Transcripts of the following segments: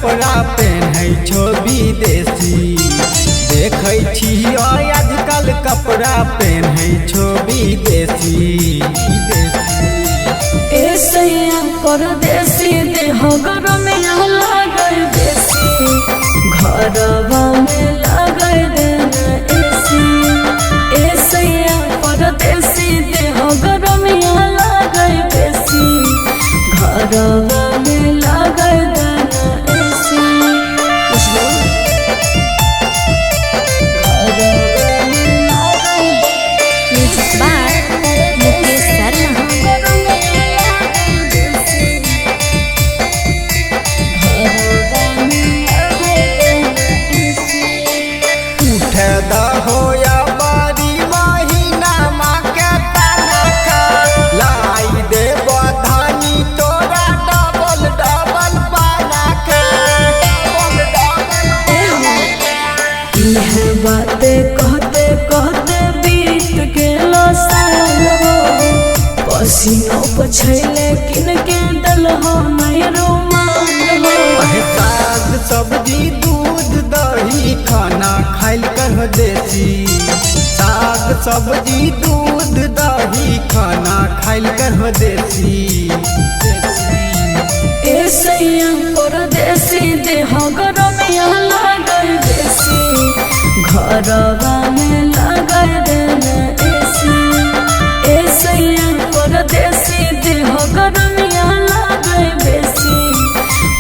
कपड़ा पहनै छो विदेशी। देखै छियो आजकल कपड़ा पहनै छो विदेशी। ऐसैया परदेसी देह गरम लागल बेसी, घरवा में लागल देना एसी। ऐसैया परदेसी देह गरम लागल बेसी, घरवा में लागल देना एसी। हो या बारी महीना माँ के तनखा, लाई दे बधानी तोरा डबल डबल बना के। यह बातें कहते कहते बीत गेलो साल हो, पसीनो पछैले किन के दल हो नहीं रुमाल हो। साग सब्जी दूध दही खाना खाइल कर देसी। साग सब्जी दूध दही खाना खाइल कर देसी। ऐसैया परदेसी देह गरम लागल बेसी, घरवा में लागल देना एसी। ऐसैया परदेसी देह गरम लागल बेसी,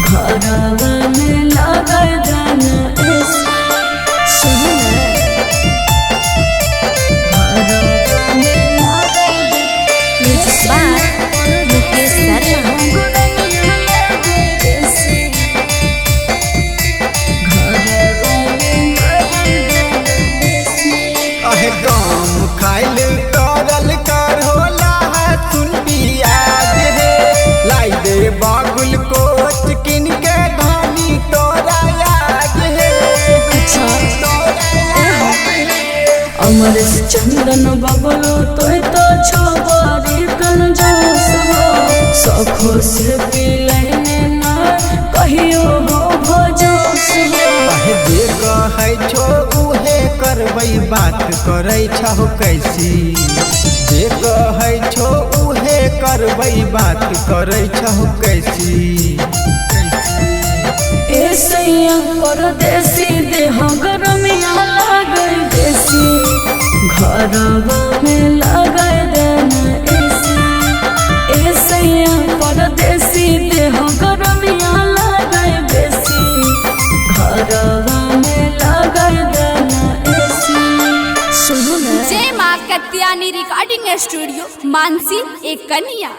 घरवा में लागल देना एसी। खाइल करल कर होला है सुन पियाज रे, लाई दे बागुल कोच किन के धानी तोरा याद है। अमर चंदन बबलो तो छोबारी कन जोश हो, सखो से पिलने ना कहियो हो भोजोश हो। जे कहै छो उहे करबै बात करै छहो कैसी। जे कहै छो उहे करबै बात करै छहो कैसी। ऐसैया परदेसी देह गरम लागल बेसी, घरवा में लागल देना एसी। ऐसैया परदेसी देह गरम लागल बेसी, घरवा में लागल देना एसी। सुनो ना। जय मां कत्यानी रिकॉर्डिंग स्टूडियो, मानसी एक कन्या।